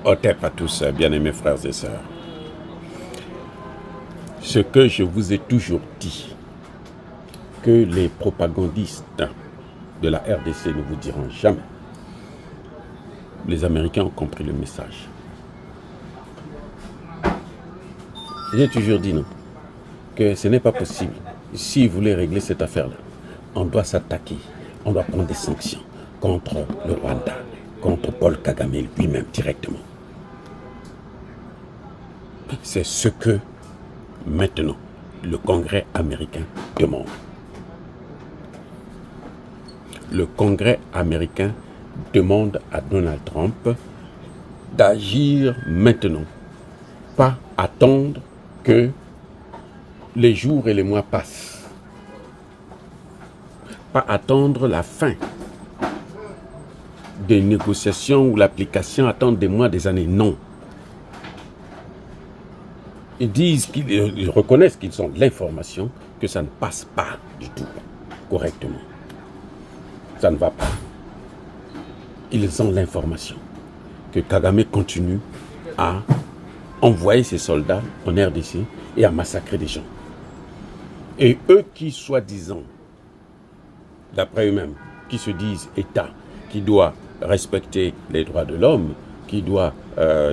Otep à tous, bien-aimés frères et sœurs. Ce que je vous ai toujours dit, que les propagandistes de la RDC ne vous diront jamais. Les Américains ont compris le message. J'ai toujours dit non, que ce n'est pas possible. S'ils voulaient régler cette affaire-là, on doit s'attaquer, on doit prendre des sanctions contre le Rwanda, contre Paul Kagame lui-même directement. C'est ce que maintenant le Congrès américain demande. Le Congrès américain demande à Donald Trump d'agir maintenant, pas attendre que les jours et les mois passent, pas attendre la fin des négociations ou l'application, attendre des mois, des années, non. Ils disent qu'ils reconnaissent qu'ils ont l'information que ça ne passe pas du tout correctement. Ça ne va pas. Ils ont l'information que Kagame continue à envoyer ses soldats en RDC et à massacrer des gens. Et eux qui, soi-disant, d'après eux-mêmes, qui se disent État, qui doit respecter les droits de l'homme, qui doit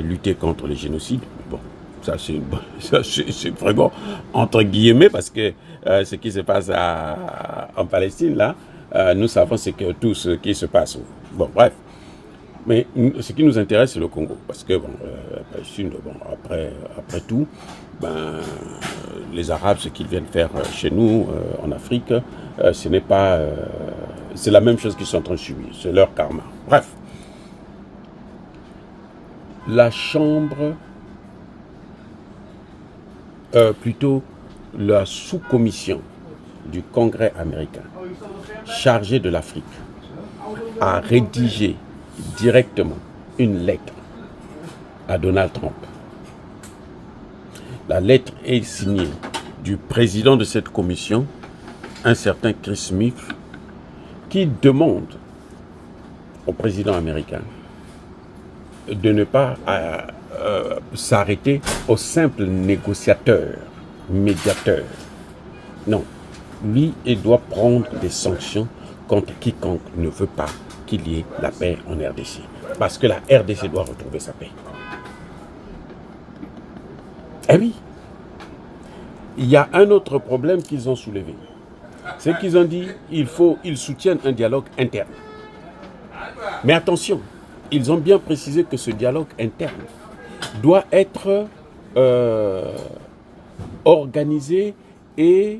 lutter contre les génocides, bon, ça c'est vraiment entre guillemets, parce que ce qui se passe en Palestine, là, nous savons tout ce qui se passe. Bon, bref. Mais ce qui nous intéresse, c'est le Congo. Parce que, bon, après tout, les Arabes, ce qu'ils viennent faire chez nous, en Afrique, ce n'est pas... c'est la même chose qu'ils sont en train de subir. C'est leur karma. Bref. La chambre... plutôt la sous-commission du Congrès américain chargée de l'Afrique a rédigé directement une lettre à Donald Trump. La lettre est signée du président de cette commission, un certain Chris Smith, qui demande au président américain de ne pas s'arrêter au simple négociateur, médiateur. Non, lui, il doit prendre des sanctions contre quiconque ne veut pas qu'il y ait la paix en RDC. Parce que la RDC doit retrouver sa paix. Eh oui, il y a un autre problème qu'ils ont soulevé. C'est qu'ils ont dit ils soutiennent un dialogue interne. Mais attention, ils ont bien précisé que ce dialogue interne doit être organisé et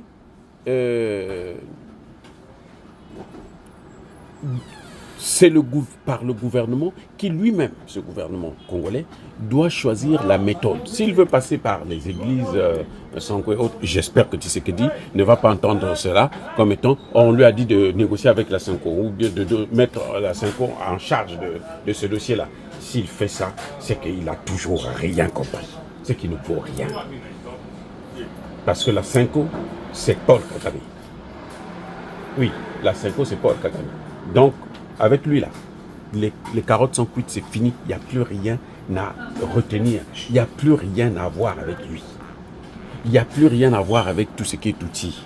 c'est par le gouvernement qui lui-même, ce gouvernement congolais, doit choisir la méthode. S'il veut passer par les églises Sanko et autres, j'espère que Tshisekedi ne va pas entendre cela comme étant, on lui a dit de négocier avec la Sanko ou bien de mettre la Sanko en charge de ce dossier-là. S'il fait ça, c'est qu'il n'a toujours rien compris. C'est qu'il ne vaut rien. Parce que la Sanko, c'est Paul Kagame. Oui, la Sanko, c'est Paul Kagame. Donc, avec lui là, les carottes sont cuites, c'est fini, il n'y a plus rien à retenir, il n'y a plus rien à voir avec lui. Il n'y a plus rien à voir avec tout ce qui est outil.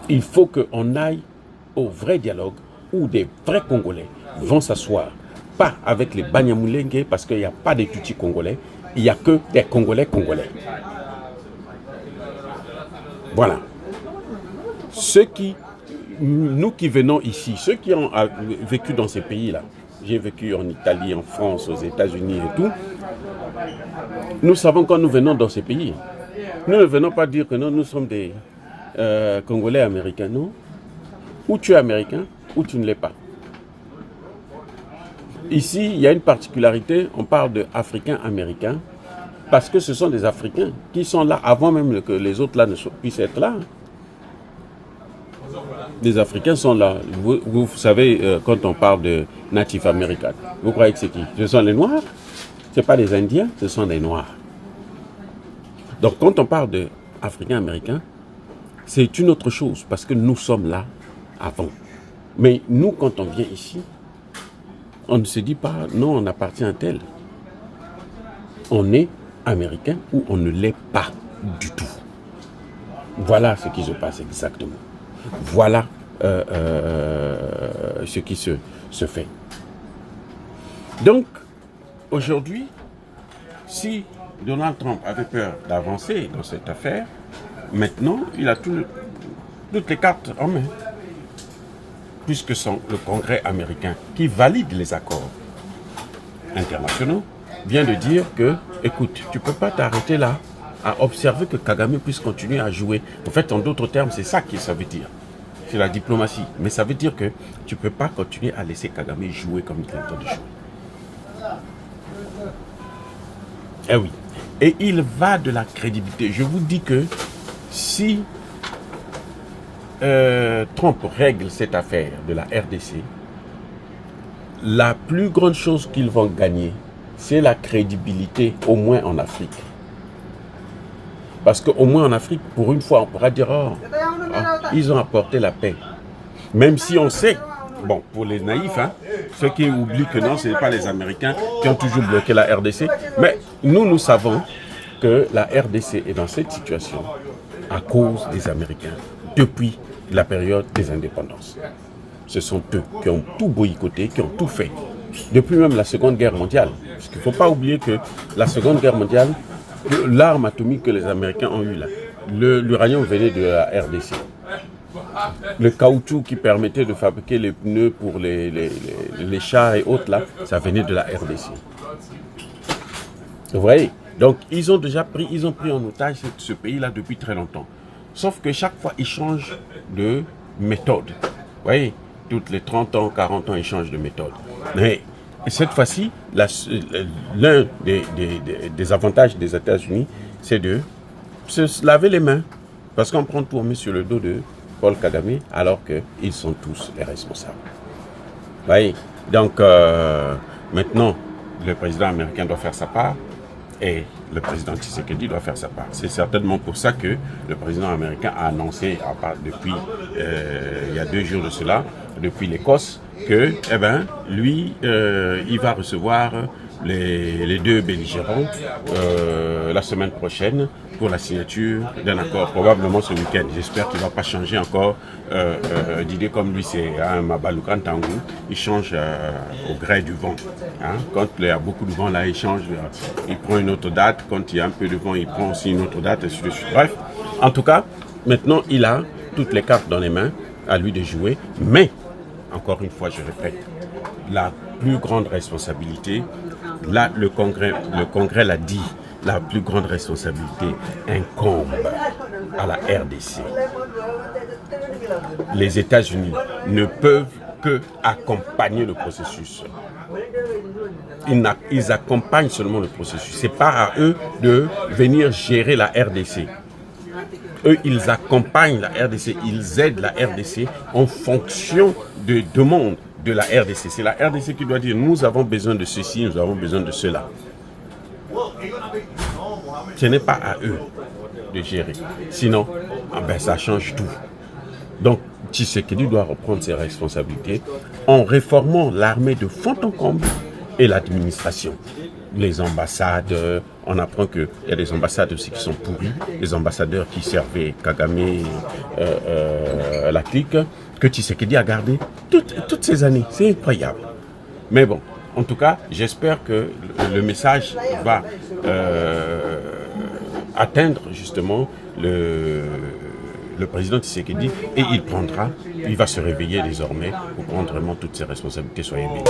Il faut qu'on aille au vrai dialogue où des vrais Congolais vont s'asseoir, pas avec les Banyamulenge parce qu'il n'y a pas de Tutsis congolais, il n'y a que des Congolais. Voilà. Nous qui venons ici, ceux qui ont vécu dans ces pays-là, j'ai vécu en Italie, en France, aux États-Unis et tout, nous savons quand nous venons dans ces pays, nous ne venons pas dire que nous sommes des Congolais américains, non. Ou tu es américain, ou tu ne l'es pas. Ici, il y a une particularité, on parle d'Africains américains, parce que ce sont des Africains qui sont là avant même que les autres là ne puissent être là. Les Africains sont là. Vous savez, quand on parle de Native American, vous croyez que c'est qui? Ce sont les Noirs. Ce ne sont pas les Indiens, ce sont les Noirs. Donc quand on parle d'Africains américains, c'est une autre chose, parce que nous sommes là avant. Mais nous, quand on vient ici, on ne se dit pas, non, on appartient à tel. on est américain ou on ne l'est pas du tout. Voilà ce qui se passe exactement. Voilà ce qui se fait. Donc, aujourd'hui, si Donald Trump avait peur d'avancer dans cette affaire, maintenant, il a toutes les cartes en main. Puisque c'est le Congrès américain qui valide les accords internationaux, vient de dire que, écoute, tu ne peux pas t'arrêter là à observer que Kagame puisse continuer à jouer. En fait, en d'autres termes, c'est ça que ça veut dire. C'est la diplomatie. Mais ça veut dire que tu ne peux pas continuer à laisser Kagame jouer comme il est en train de jouer. Eh oui. Et il va de la crédibilité. Je vous dis que si Trump règle cette affaire de la RDC, la plus grande chose qu'ils vont gagner, c'est la crédibilité, au moins en Afrique. Parce qu'au moins en Afrique, pour une fois, on pourra dire, ils ont apporté la paix. Même si on sait, bon, pour les naïfs, ceux qui oublient que non, ce n'est pas les Américains qui ont toujours bloqué la RDC, mais nous savons que la RDC est dans cette situation à cause des Américains, depuis la période des indépendances. Ce sont eux qui ont tout boycotté, qui ont tout fait, depuis même la Seconde Guerre mondiale. Parce qu'il ne faut pas oublier que la Seconde Guerre mondiale, l'arme atomique que les Américains ont eue là, l'uranium venait de la RDC. Le caoutchouc qui permettait de fabriquer les pneus pour les chars et autres là, ça venait de la RDC. Vous voyez? Donc ils ont pris en otage ce pays-là depuis très longtemps. Sauf que chaque fois, ils changent de méthode. Vous voyez? Toutes les 30 ans, 40 ans, ils changent de méthode. Mais cette fois-ci, l'un des avantages des États-Unis, c'est de se laver les mains. Parce qu'on prend tout, on met sur le dos de Paul Kagame, alors qu'ils sont tous les responsables. Vous voyez? Donc, maintenant, le président américain doit faire sa part et le président Tshisekedi doit faire sa part. C'est certainement pour ça que le président américain a annoncé, depuis il y a 2 jours de cela, depuis l'Écosse, que lui, il va recevoir les 2 belligérants la semaine prochaine pour la signature d'un accord, probablement ce week-end. J'espère qu'il ne va pas changer encore d'idée comme lui, c'est Mabaloukan Tangou. Il change au gré du vent. Quand il y a beaucoup de vent, là, il change, il prend une autre date. Quand il y a un peu de vent, il prend aussi une autre date, et ainsi de suite. Bref, en tout cas, maintenant, il a toutes les cartes dans les mains, à lui de jouer. Mais, encore une fois, je répète, la plus grande responsabilité, là, le Congrès l'a dit, la plus grande responsabilité incombe à la RDC. Les États-Unis ne peuvent que accompagner le processus. Ils accompagnent seulement le processus. Ce n'est pas à eux de venir gérer la RDC. Eux, ils accompagnent la RDC, ils aident la RDC en fonction des demandes de la RDC. C'est la RDC qui doit dire, nous avons besoin de ceci, nous avons besoin de cela. Ce n'est pas à eux de gérer. Sinon, ça change tout. Donc, Tshisekedi doit reprendre ses responsabilités en réformant l'armée de fond en comble et l'administration. Les ambassades, on apprend qu'il y a des ambassades aussi qui sont pourries, des ambassadeurs qui servaient Kagame, la clique, que Tshisekedi a gardé toutes ces années. C'est incroyable. Mais bon, en tout cas, j'espère que le message va atteindre justement le président Tshisekedi et il va se réveiller désormais pour prendre vraiment toutes ses responsabilités. Soyez bénis.